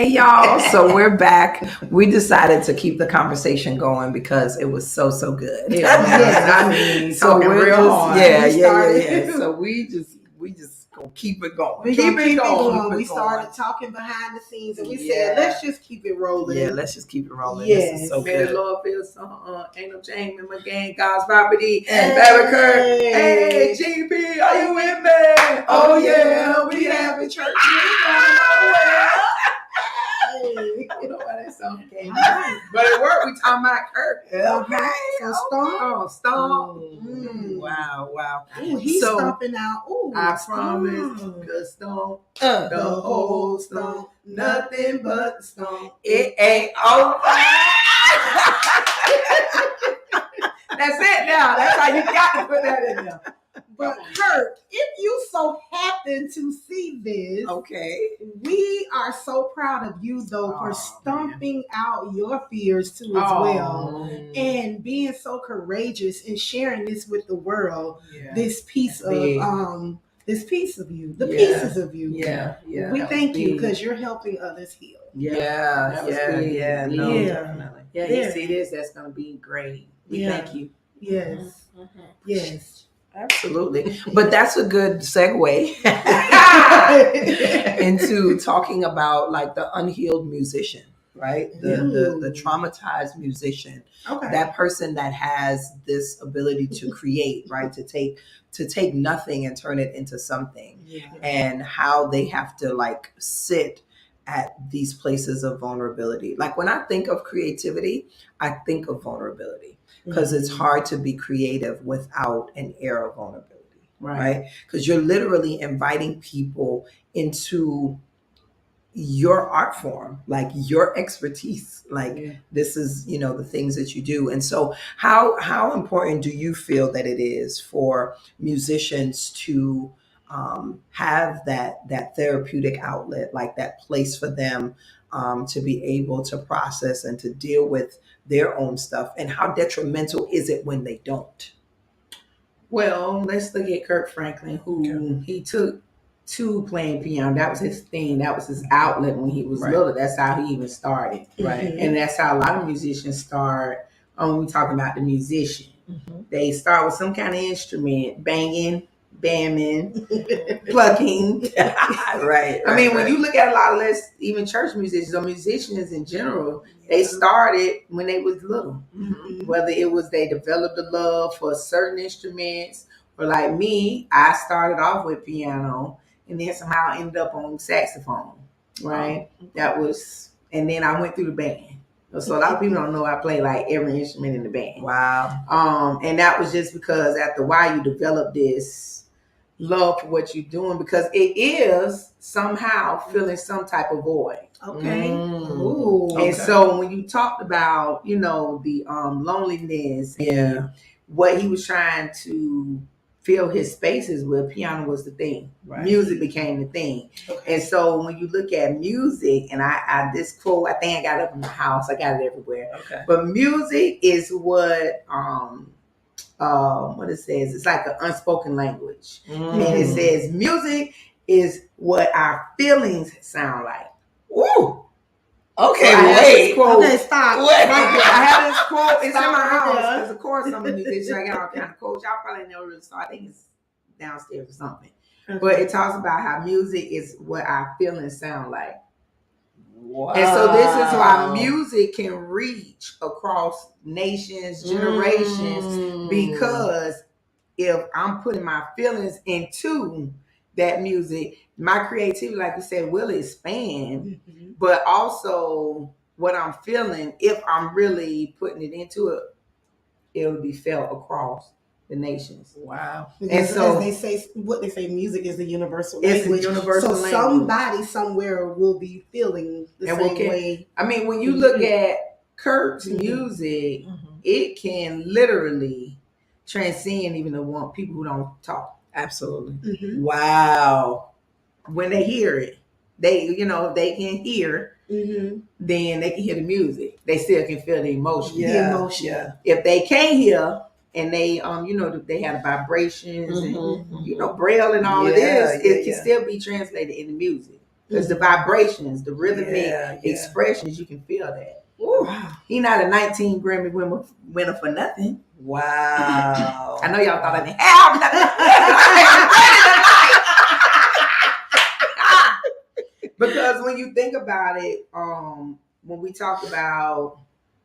Hey y'all, so we're back. We decided to keep the conversation going because it was so good. I mean, so talking we're real just, hard. yeah. So we just gonna keep it going. We keep it going. We started talking behind the scenes, and we said, let's just keep it rolling. Yeah, let's just keep it rolling. Yes. This is so Man, good. Lord feels ain't no shame in my gang. God's property. And Baby Kirk. Hey, GB, are you with me? Oh yeah, we having church. I don't know why that song came out. But it worked. We talking about Kirk. Okay. So Stomp. Wow. Ooh, he's stomping out. Ooh, I promise. Good stomp. The whole stomp. Nothing but the stomp. It ain't over. That's it now. That's how you got to put that in there. But Kirk, if you so happen to see this, okay, we are so proud of you though for stomping out your fears too as well, and being so courageous and sharing this with the world. This piece of you, the pieces of you. Yeah. We thank you because you're helping others heal. Yeah. Definitely. Yeah, you see this? That's gonna be great. We thank you. Yes. Yes. Absolutely. But that's a good segue into talking about like the unhealed musician, right? The traumatized musician. Okay. That person that has this ability to create, right? To take nothing and turn it into something. Yeah. And how they have to like sit at these places of vulnerability. Like when I think of creativity, I think of vulnerability. Because it's hard to be creative without an air of vulnerability, right? Because you're literally inviting people into your art form, like your expertise, like this is, the things that you do. And so how important do you feel that it is for musicians to have that therapeutic outlet, like that place for them to be able to process and to deal with their own stuff, and how detrimental is it when they don't? Well, let's look at Kirk Franklin, who he took to playing piano. That was his thing. That was his outlet when he was little. That's how he even started. Right. And that's how a lot of musicians start. When we talking about the musician, they start with some kind of instrument, banging, bamming, plucking. Right. I mean, when you look at a lot of even church musicians or musicians in general, they started when they was little. Whether it was they developed a love for certain instruments, or like me, I started off with piano and then somehow ended up on saxophone. Right. And then I went through the band. So a lot of people don't know I play like every instrument in the band. Wow. And that was just because after a while you develop this love for what you're doing, because it is somehow filling some type of void. Okay. And so when you talked about, the loneliness and what he was trying to fill his spaces with, piano was the thing. Music became the thing. And so when you look at music, and I this quote, I think I got it up in my house, I got it everywhere. But music is what it says, it's like an unspoken language. And it says music is what our feelings sound like. Ooh. Okay, Okay, stop. I have this quote. It's in my house because, of course, I'm a musician. I got all kind of quotes. Y'all probably know this. So I think it's downstairs or something. But it talks about how music is what our feelings sound like. Wow. And so this is why music can reach across nations, generations, because if I'm putting my feelings into that music, my creativity, like you said, will expand, but also what I'm feeling, if I'm really putting it into it, it will be felt across the nations. Wow. And so they say, music is the universal language. So somebody somewhere will be feeling the same way. I mean, when you look at Kirk's music, it can literally transcend even the people who don't talk. Absolutely. Wow. When they hear it, they can hear, then they can hear the music. They still can feel the emotion. Yeah. If they can't hear, and they they have vibrations and Braille and all of this, it can still be translated in the music. Because the vibrations, the rhythmic expressions, you can feel that. Wow. He not a 19 Grammy winner for nothing. Wow. I know y'all thought I didn't have nothing. Because when you think about it, when we talk about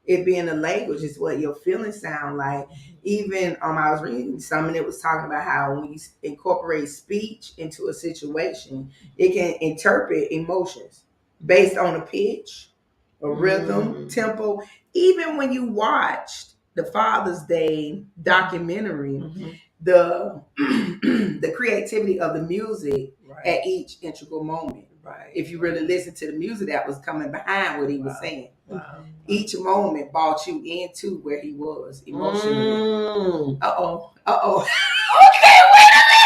it being a language, is what your feelings sound like. Even I was reading something that was talking about how when you incorporate speech into a situation, it can interpret emotions based on a pitch, a rhythm, tempo. Even when you watched the Father's Day documentary, the the creativity of the music at each integral moment. Right. If you really listen to the music that was coming behind what he was saying. Each moment brought you into where he was emotionally. Okay, wait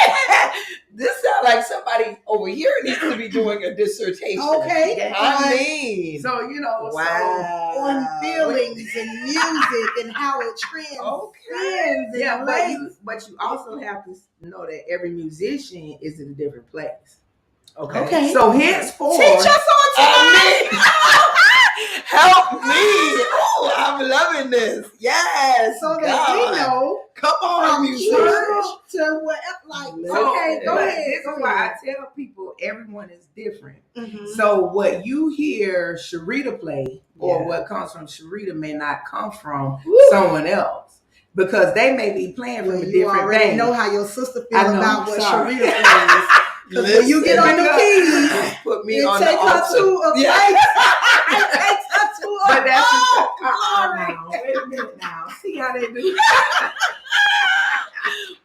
a minute. This sounds like somebody over here needs to be doing a dissertation. Okay. I mean. So, you know, on feelings and music and how it transcends. Yeah, but you also have to know that every musician is in a different place. Okay. So henceforth, teach us on tonight. Help me. Oh, I'm loving this. Yes. So that we know. Come on, musicians. To whatever, like, So, okay, go ahead. This is why I tell people everyone is different. So what you hear Sharita play or what comes from Sharita may not come from someone else. Because they may be playing from a different You already vein. know how your sister feels about what Sorry. Sharita plays. Because when you get on the keys, put me it on take the her altar. to a place. It takes her to a But that's glory. wait a minute now. See how they do.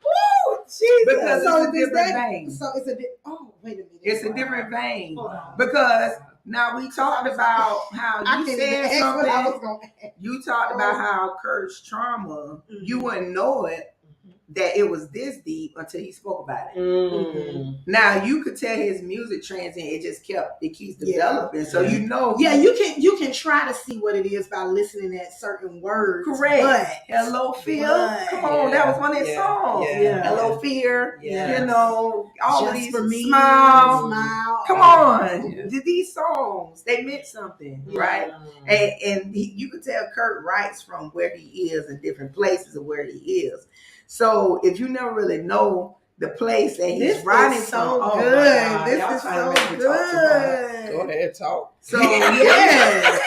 Woo, Jesus. Because So it's a different vein. So it's a wait a minute. It's a different vein. Hold on. Because now we talked about how you said something. I was gonna ask. You talked about how Kirk's trauma, you wouldn't know it that it was this deep until he spoke about it. Now you could tell his music transcend. It keeps developing. So you know. Yeah, you can try to see what it is by listening at certain words. Correct. But Hello Fear. Come on, that was one of his songs. Yeah. Hello Fear. Yeah. You know, all Just of these for me, smile. Come on. Yeah. These songs, they meant something, right? And you could tell Kirk writes from where he is in different places of where he is. So if you never really know the place that he's writing so from, good. This y'all is trying so to make me talk too much. Go ahead, talk. So yes,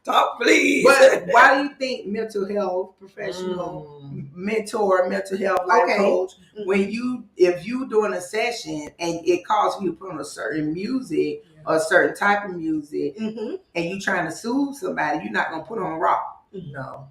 talk, please. but why do you think mental health professional, mentor, mental health life coach, if you doing a session and it calls you to put on a certain music or a certain type of music, and you trying to soothe somebody, you're not gonna put on rock. No.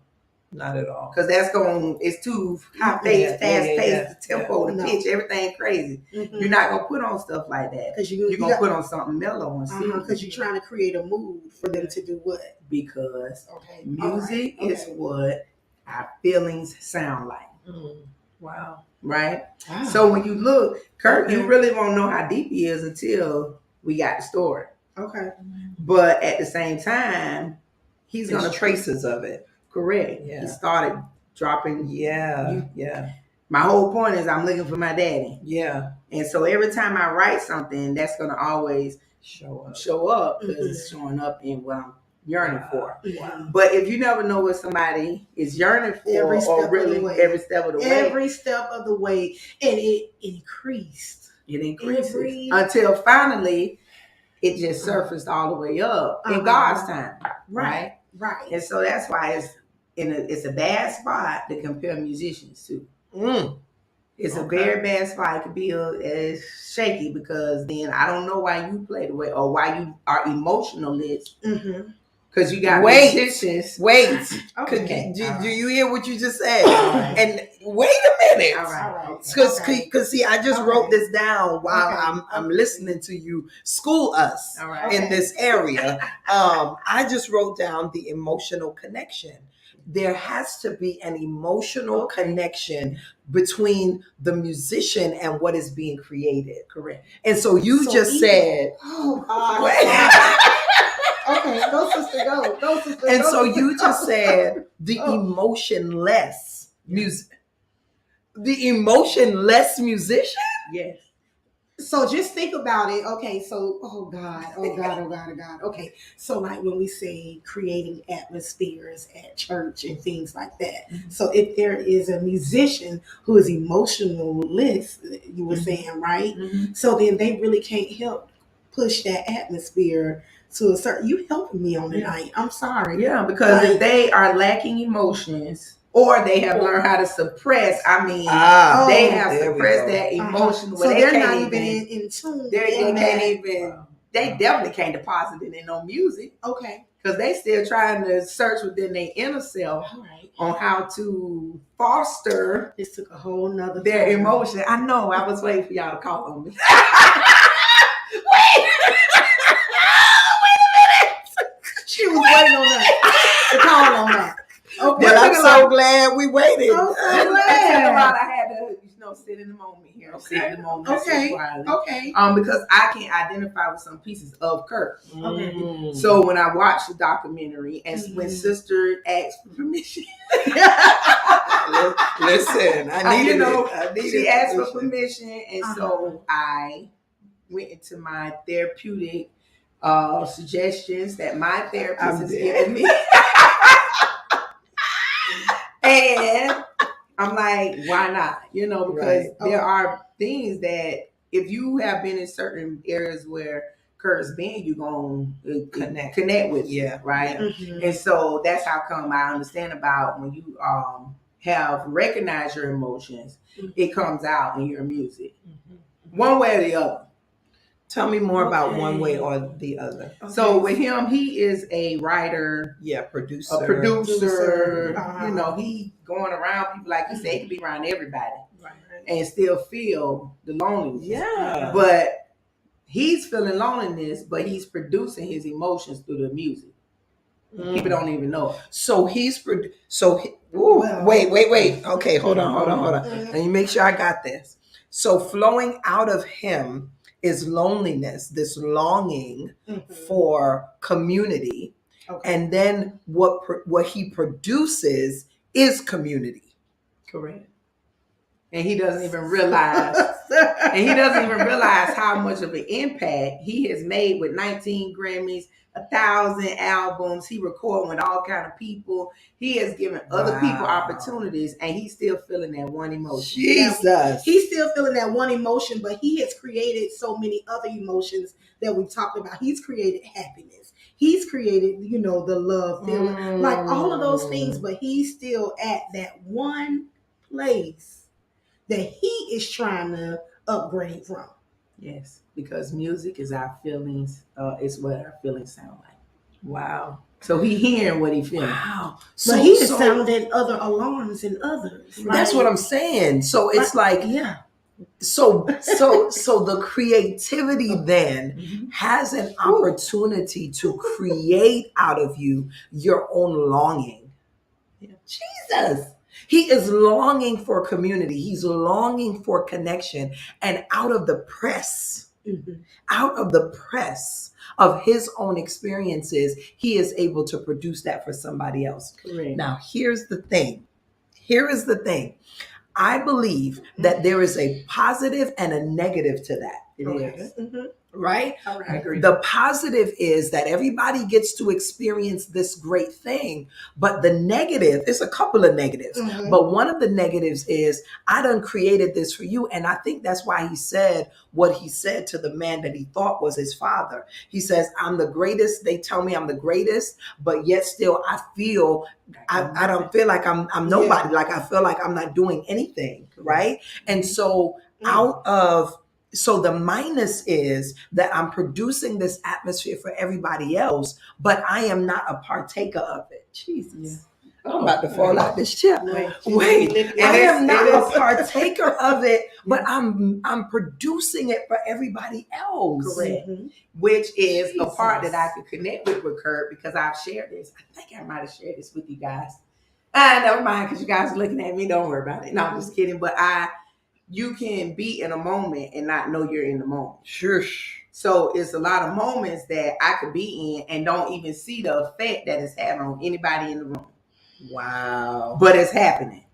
Not at all. Because it's too high paced, fast paced, the tempo, the pitch, everything crazy. You're not gonna put on stuff like that. Because you're gonna put on something mellow and serious. Because you're trying to create a mood for them to do what? Because music is what our feelings sound like. Wow. Right? Wow. So when you look, Kirk, you really won't know how deep he is until we got the story. Okay. But at the same time, he's There's gonna traces of it. Correct. Yeah. He started dropping. Yeah. My whole point is I'm looking for my daddy. Yeah. And so every time I write something, that's gonna always show up because it's showing up in what I'm yearning for. Wow. But if you never know what somebody is yearning for, every step of the way, and it increased. It increases until finally it just surfaced all the way up in God's time. Right. And so that's why it's a bad spot to compare musicians to. It's a very bad spot. It could be shaky because then I don't know why you play the way or why you are emotionalist. Because you got musicians. Wait. Okay. Do you hear what you just said? And wait a minute. All right. Because see, I just wrote this down while I'm listening to you school us in this area. I just wrote down the emotional connection. There has to be an emotional connection between the musician and what is being created. Correct. And so you just said, okay, go sister, go sister. And so you just said the emotionless music. The emotionless musician? Yes. So just think about it. Okay, so oh God. Okay, so like when we say creating atmospheres at church and things like that. So if there is a musician who is emotionalist, you were saying, right? So then they really can't help push that atmosphere to a certain. You helping me on tonight? I'm sorry. Yeah, because if they are lacking emotions, or they have learned how to suppress. I mean, they have suppressed that emotion. So they're not even in tune. They can't even. They definitely can't deposit it in no music. Okay. Because they still trying to search within their inner self on how to foster. This took a whole nother their emotion. I know. I was waiting for y'all to call on me. Wait. Wait a minute. She was waiting on that to call on that. Okay. Well, I'm so glad we waited. I'm so glad. I had to, sit in the moment here. Okay. Sit in the moment. Okay. Because I can identify with some pieces of Kirk. Okay. So when I watched the documentary and when Sister asked for permission, listen, she asked for permission, and so I went into my therapeutic suggestions that my therapist has given me. And I'm like, why not? Because there are things that if you have been in certain areas where Kurt's been, you're going to connect with right? And so that's how come I understand about when you have recognized your emotions, it comes out in your music. One way or the other. Tell me more about one way or the other. Okay. So with him, he is a writer. Yeah, producer. A producer. He going around people, like you say, he can be around everybody. Right. And still feel the loneliness. Yeah. But he's feeling loneliness, but he's producing his emotions through the music. People don't even know it. So wait. Okay, hold on. Let me make sure I got this. So flowing out of him is loneliness, this longing for community. Okay. And then what he produces is community. Correct. And he doesn't even realize how much of an impact he has made with 19 Grammys, 1,000 albums. He recorded with all kind of people. He has given other people opportunities, and he's still feeling that one emotion. Jesus. He's still feeling that one emotion, but he has created so many other emotions that we talked about. He's created happiness. He's created, the love feeling, like all of those things, but he's still at that one place that he is trying to upgrade from. Yes, because music is our feelings. It's what our feelings sound like. Wow. So he hearing what he feeling. Wow. So he is sounding other alarms in others. Right? That's what I'm saying. So it's So the creativity then has an opportunity to create out of you your own longing. Yeah. Jesus. He is longing for community. He's longing for connection. And out of the press of his own experiences, he is able to produce that for somebody else. Correct. Now, here's the thing. I believe that there is a positive and a negative to that. It is. Right? I agree. The positive is that everybody gets to experience this great thing, but the negative is a couple of negatives. But one of the negatives is I done created this for you. And I think that's why he said what he said to the man that he thought was his father. He says, I'm the greatest. They tell me I'm the greatest, but yet still I don't feel like I'm nobody. Yeah. Like I feel like I'm not doing anything. Right. And so So the minus is that I'm producing this atmosphere for everybody else, but I am not a partaker of it. Jesus. Yeah. I'm about to fall out this chair. Wait. I am not a partaker of it, but I'm producing it for everybody else. Correct. Which is a part that I could connect with Kirk, because I've shared this. I think I might have shared this with you guys. Never mind, because you guys are looking at me. Don't worry about it. No, I'm just kidding. But you can be in a moment and not know you're in the moment. Sure. So it's a lot of moments that I could be in and don't even see the effect that it's having on anybody in the room. Wow. But it's happening.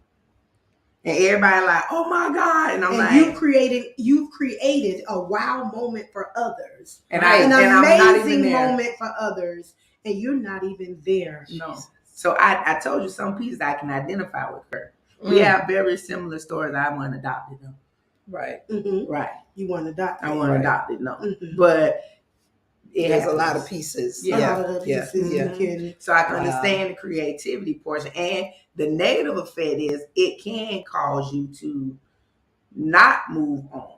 And everybody like, oh my God. And I'm and like, you've created a wow moment for others. and An I'm not even amazing there. moment for others. And you're not even there. No. So I told you some pieces I can identify with her. We have very similar stories. I wasn't adopted them. Right. Mm-hmm. Right. You weren't adopted. I wasn't Right. adopted, no. Mm-hmm. But There's a lot of pieces. A lot of pieces you can. So I can understand the creativity portion. And the negative effect is it can cause you to not move on.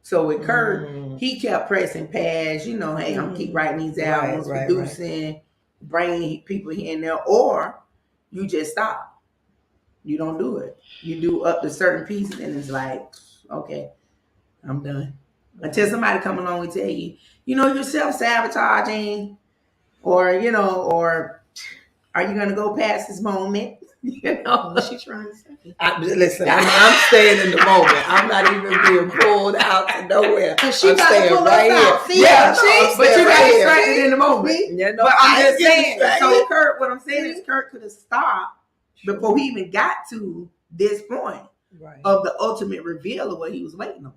So with Kirk, he kept pressing past, you know, hey, I'm keep writing these albums, producing, bringing people here and there, or you just stop. You don't do it. You do up to certain pieces and it's like, okay, I'm done. Until somebody come along and tell you, you know, you're self-sabotaging, or, you know, or are you going to go past this moment? You know, What's she trying to say? Listen, I'm staying in the moment. I'm not even being pulled out to nowhere. I'm She about to staying pull right us here. out. See? Yeah, See? but you got right distracted in the moment. You know, But I'm just get saying. distracted. So Kirk, what I'm saying is Kirk could have stopped before he even got to this point of the ultimate reveal of what he was waiting on.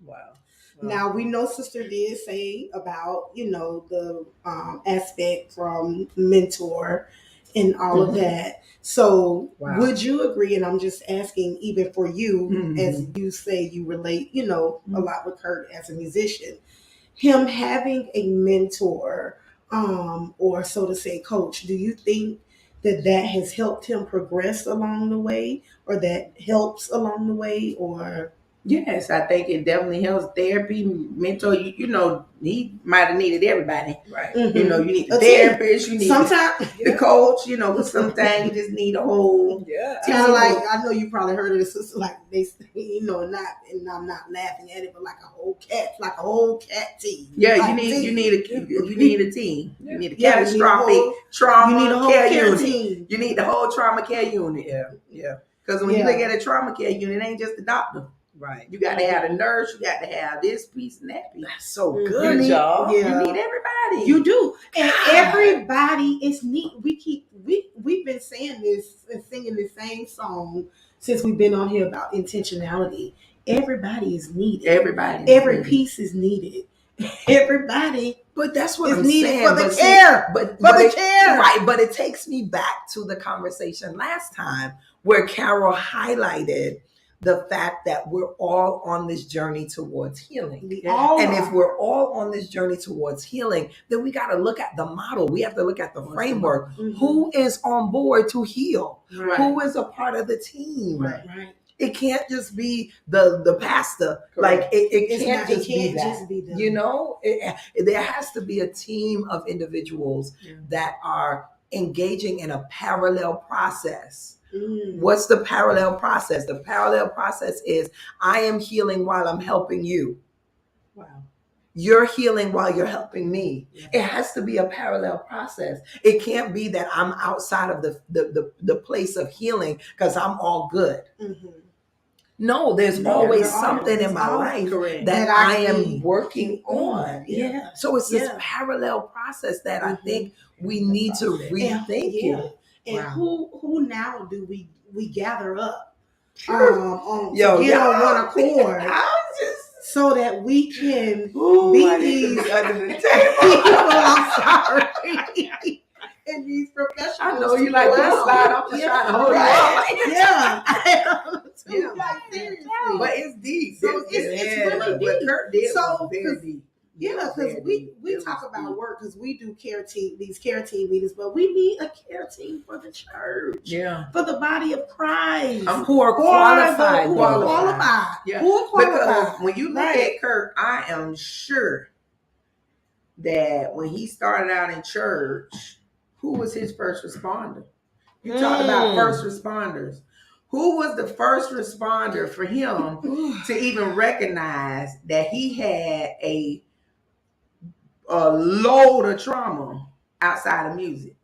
Wow. Now we know Sister did say about, you know, the aspect from mentor and all of that. So would you agree, and I'm just asking even for you, as you say you relate, you know, a lot with Kirk as a musician, him having a mentor or so to say coach, do you think that has helped him progress along the way, or that helps along the way, or? Yes, I think it definitely helps. Therapy, mentor, you know, he might have needed everybody. Right. Mm-hmm. You know, you need the therapist, you need the coach, you know, but sometimes you just need a whole kind of like, I know you probably heard of this, sister, like they say, you know, and I'm not laughing at it, but like a whole cat team. Yeah, like you need a team. You need a catastrophic you need trauma a whole care unit. team. You need the whole trauma care unit. Yeah. Because when you look at a trauma care unit, it ain't just the doctor. Right. You got to have a nurse. You got to have this piece and that piece. That's so good, y'all. You need everybody. You do, and everybody is neat. We've been saying this and singing the same song since we've been on here about intentionality. Everybody is needed. Every piece is needed. Everybody. But that's what I'm needed saying. For the care. But the care. Right. But it takes me back to the conversation last time where Carol highlighted the fact that we're all on this journey towards healing. And if we're all on this journey towards healing, then we got to look at the model. We have to look at the framework. Mm-hmm. Who is on board to heal? Right. Who is a part of the team? Right. It can't just be the pastor. Correct. Like it can't just be that. You know, there has to be a team of individuals that are engaging in a parallel process. What's the parallel process? The parallel process is I am healing while I'm helping you. Wow. You're healing while you're helping me. Yeah. It has to be a parallel process. It can't be that I'm outside of the place of healing because I'm all good. Mm-hmm. No, there's always something in my life that I am working on. Yeah. So it's this parallel process that I think we need to rethink it. And who now do we gather up to get on one accord so that we can be these under the table? I'm sorry. And these professionals. I know you like to slide off the trying to hold you. Like seriously. But it's deep. So it's really deep. What Kirk did was very deep. Yeah, because we talk about work because we do these care team meetings, but we need a care team for the church. Yeah. For the body of Christ. Who are qualified. Who are qualified. Yeah. Who are qualified. Because when you look at Kirk, I am sure that when he started out in church, who was his first responder? You talked about first responders. Who was the first responder for him to even recognize that he had a load of trauma outside of music?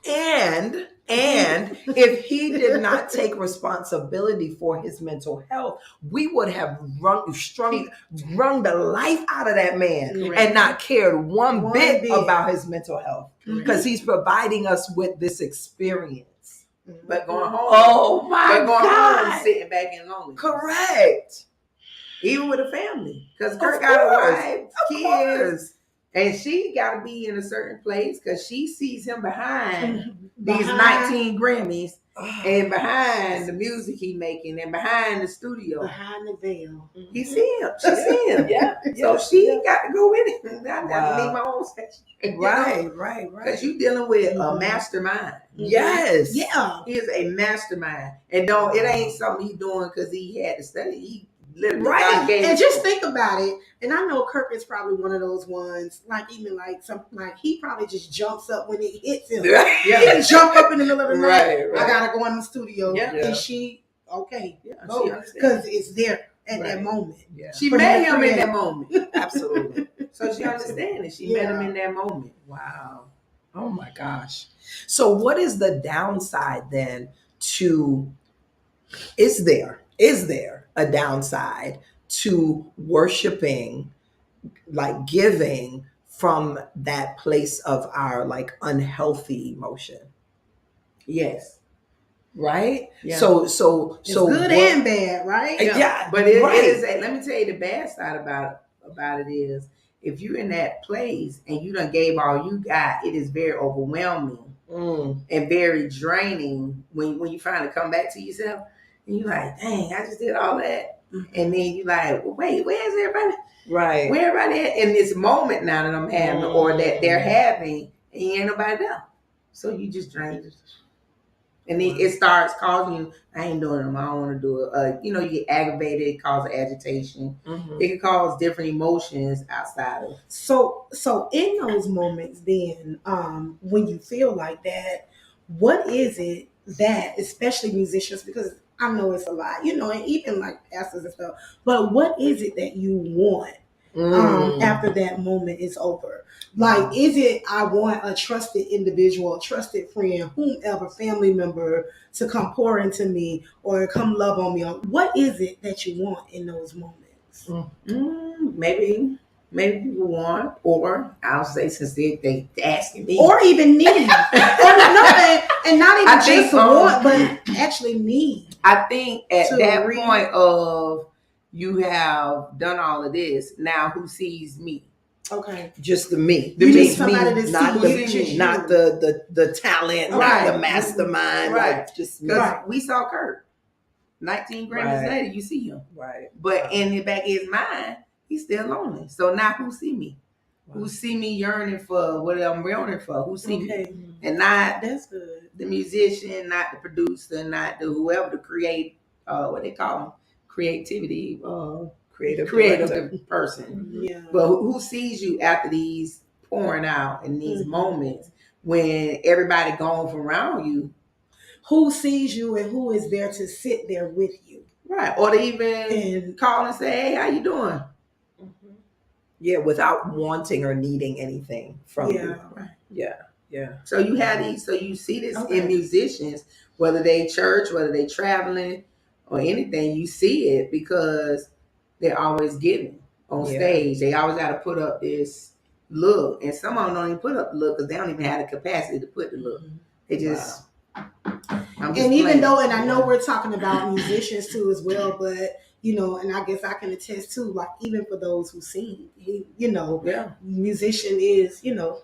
And if he did not take responsibility for his mental health, we would have wrung the life out of that man and not cared one bit about his mental health because he's providing us with this experience. But going home. Oh my But going God. home, sitting back in loneliness. Correct. Even with a family. Because Of Kirk got a course. wife, Of kids. course. And she got to be in a certain place because she sees him behind these Behind- 19 Grammys Oh, and behind the music he making and behind the studio. Behind the veil. He see him. She see him. Yeah. So she got to go with it. I got to need my own section. Right. Because you dealing with a Mhm. mastermind. Yes. Yeah. He is a mastermind. And it ain't something he's doing because he had to study. He literally Right. gave And it just to think about it. And I know Kirk is probably one of those ones, like even like something like he probably just jumps up when it hits him. Yeah. He jump up in the middle of the night. Right. I gotta go in the studio. Yeah. And she okay. Yeah, she Go. understands. Because it's there at that Right. moment. Yeah. She For met him to him in create. that moment. Absolutely. So she understands it. She met him in that moment. Wow. Oh my gosh. So what is the downside then to is there a downside to worshiping, like giving from that place of our like unhealthy emotion? Yes. Right? Yeah. So It's good and bad, right? Yeah, But it right. is let me tell you the bad side about it is if you're in that place and you done gave all you got, it is very overwhelming and very draining when you finally come back to yourself and you're like, dang, I just did all that. And then you're like, well, wait, where's everybody? Right. Where everybody at in this moment now that I'm having or that they're having and ain't nobody there. So you just drain. And then it starts causing you, I ain't doing it, I don't want to do it. You get aggravated, it causes agitation. It can cause different emotions outside of. So in those moments then, when you feel like that, what is it that, especially musicians, because I know it's a lot, and even like pastors and stuff, but what is it that you want after that moment is over? Like, is it I want a trusted individual, a trusted friend, whomever, family member to come pour into me or come love on me? What is it that you want in those moments? Maybe people want, or I'll say since they asking me, or even need, and not even just want, but actually need. I think at that point of you have done all of this, now who sees me? Okay, just the me. You need somebody to not see you. not the talent, Right. not the mastermind, Right. Like just me. Because we saw Kirk. 19 Grammys Right. later, you see him. Right. But in the back of his mind, he's still lonely. So now who see me? Wow. Who see me yearning for what I'm yearning for? Who see me? Okay, And not that's good. the musician, not the producer, not the whoever to create what they call them, creativity, Creative person. Yeah, But who sees you after these pouring out in these moments when everybody gone from around you? Who sees you and who is there to sit there with you? Right. Or to even call and say, hey, how you doing? Yeah, without wanting or needing anything from you. Right. Yeah. So you have these, so you see this in musicians, whether they church, whether they traveling or anything, you see it because they're always giving on stage. They always got to put up this look. And some of them don't even put up the look because they don't even have the capacity to put the look. They just... And even though, and I know we're talking about musicians too as well, but and I guess I can attest too, like even for those who sing, musician is, your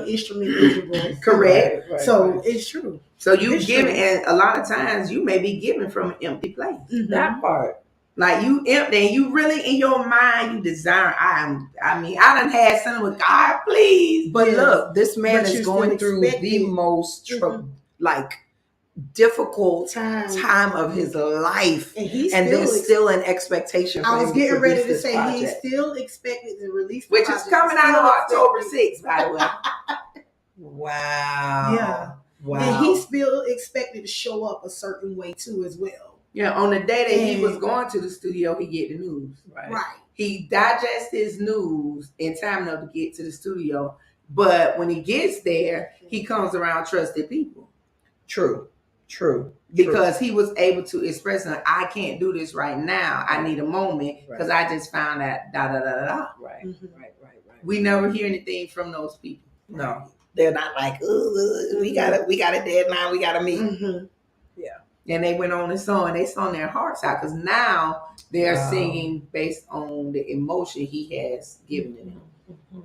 instrument is your voice. Correct. Right, so it's true. So you giving, and a lot of times you may be giving from an empty place. That part. Like you empty, and you really in your mind you desire. I mean, I done had something with God, please. But look, this man But is going through the most difficult time of his life, and there's still an expectation. I was getting ready to say he's still expected to release, which is coming out on October 6th, by the way. Wow. Yeah. Wow. And he's still expected to show up a certain way too, as well. Yeah. On the day that he was going to the studio, he get the news. Right. He digests his news in time enough to get to the studio, but when he gets there, he comes around trusted people. True. Because he was able to express, I can't do this right now. I need a moment because I just found out Right. We never hear anything from those people. No, they're not like, we got a deadline, we got to meet. Yeah. And they went on and sung, and they sung their hearts out, because now they're singing based on the emotion he has given them. Mm-hmm.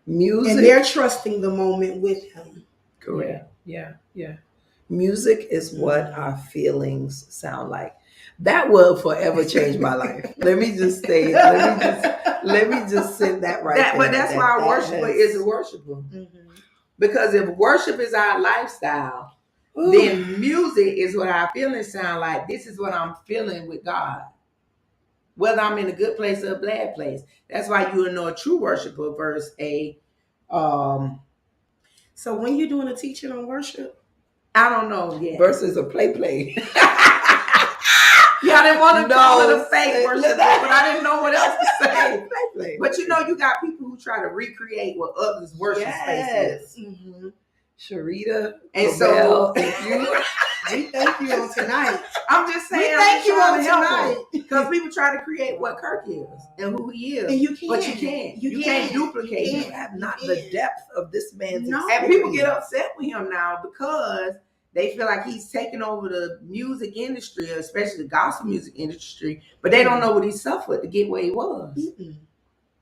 Music, and they're trusting the moment with him. Correct. Yeah. Music is what our feelings sound like. That will forever change my life. Let me just say, let me just sit that right there. But that's why a worshiper is a worshiper. Mm-hmm. Because if worship is our lifestyle, then music is what our feelings sound like. This is what I'm feeling with God. Whether I'm in a good place or a bad place. That's why you will know a true worshiper versus a So when you're doing a teaching on worship, I don't know yet. Versus a play. Yeah, I didn't want to call it a fake worship, but I didn't know what else to say. Play. But you know, you got people who try to recreate what others' worship space is. mm-hmm. Sharita, And so we thank you on tonight. I'm just saying, We thank you on tonight. Because people try to create what Kirk is and who he is. And you can't. But you can't. You can't duplicate him. You have not the depth of this man's experience. And people get upset with him now because they feel like he's taking over the music industry, especially the gospel music industry, but they don't know what he suffered to get where he was. Mm-mm.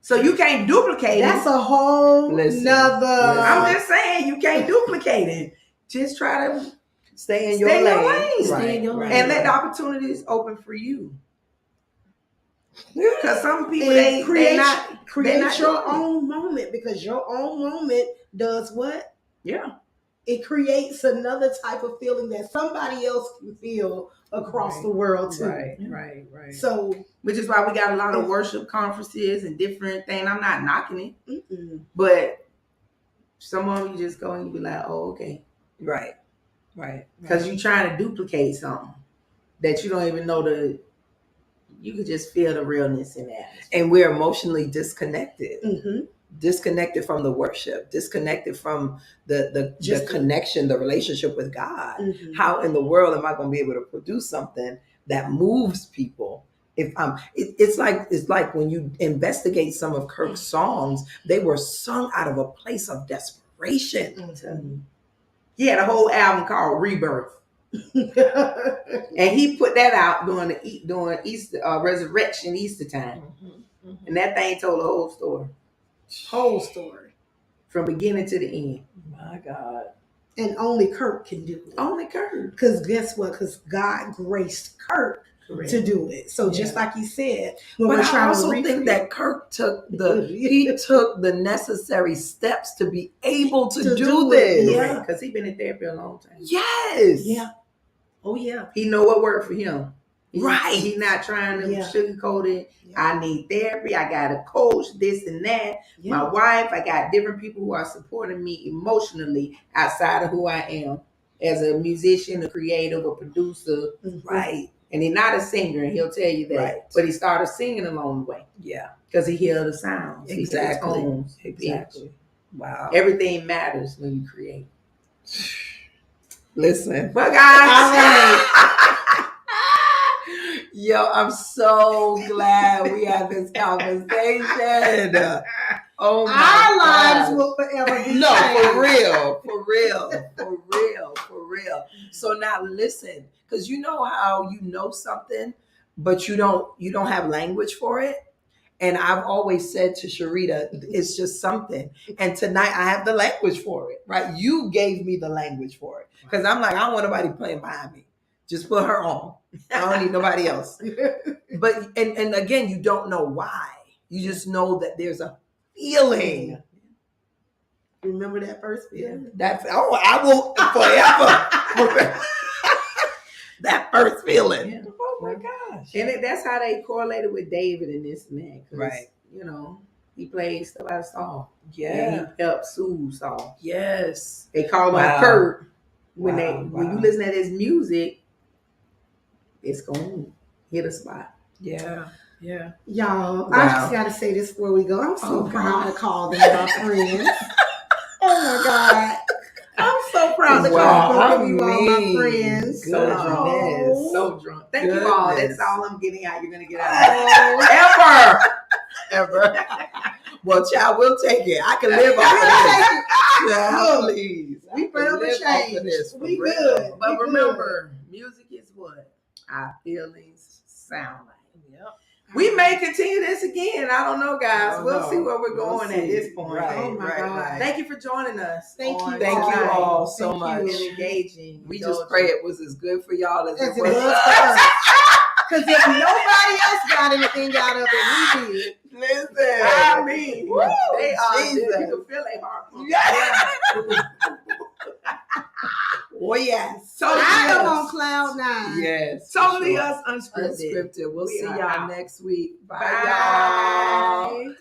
So you can't duplicate That's a whole nother. I'm just saying, you can't duplicate it. Just try to stay in your lane. Stay in your lane. And let the opportunities open for you. Because some people, they create your own moment, because your own moment does what? Yeah. It creates another type of feeling that somebody else can feel across the world too. Right. So, which is why we got a lot of worship conferences and different things. I'm not knocking it, but some of them you just go and you be like, oh, okay. Right. Because you're trying to duplicate something that you don't even know you could just feel the realness in that. And we're emotionally disconnected. Mm-hmm. Disconnected from the worship, disconnected from the connection, the relationship with God. Mm-hmm. How in the world am I going to be able to produce something that moves people? If it's like when you investigate some of Kirk's songs, they were sung out of a place of desperation. Mm-hmm. He had a whole album called Rebirth. And he put that out during Easter, Resurrection, Easter time. Mm-hmm. And that thing told the whole story. Whole story. From beginning to the end. My God. And only Kirk can do it. Only Kirk. Because guess what? Because God graced Kirk to do it. So just like you said, when but we're trying I also to think that Kirk took the necessary steps to be able to do this. Yeah, because he's been in therapy a long time. Yes. Yeah. Oh yeah. He know what worked for him. Right. He's not trying to sugarcoat it. Yeah. I need therapy. I got a coach, this and that. Yeah. My wife, I got different people who are supporting me emotionally outside of who I am as a musician, a creative, a producer. Right. And he's not a singer, and he'll tell you that. Right. But he started singing along the way. Yeah. Because he heard the sounds. Exactly. He tones, exactly. Wow. Everything matters when you create. Listen. But guys. All right. Yo, I'm so glad we had this conversation. Oh my Our lives gosh. will forever be changed. For real. So now listen, because you know how you know something, but you don't have language for it. And I've always said to Sharita, it's just something. And tonight I have the language for it, right? You gave me the language for it. Because I'm like, I don't want nobody playing behind me. Just put her on. I don't need nobody else. But and again, you don't know why. You just know that there's a feeling. Remember that first feeling? I will forever. That first feeling. Yeah. Oh my gosh. And that's how they correlated with David in this, man. Right. You know, he played stuff out of Saul. Yeah. And he helped soothe Saul. Yes. They called him Kirk. When you listen to his music, it's going to hit a spot. Yeah. Y'all, I just got to say this before we go. I'm so proud to call them my friends. Oh my God. I'm so proud to call both of you all my friends. So drunk. Thank you all. That's all I'm getting out. You're going to get out. Ever. ever. Well, child, we'll take it. I can live off of this. Child, please. We forever change. We real. good. But we remember, music is what our feelings sound like. Yep. We may continue this again. I don't know, guys. We'll see where we're going at this point. Right, Oh my God. Thank you for joining us. Thank you. Thank you all so Thank much. you. And engaging. We just pray it was as good for y'all as it was for us. us. Because if nobody else got anything out of it, we did. Listen, I mean, woo, they are. Jesus. You can feel their heart. Yeah. Oh yes. Totally I am us. on cloud 9. Yes. Totally sure. us unscripted. Unscripted. We'll We see are y'all out. next week. Bye. Bye. y'all.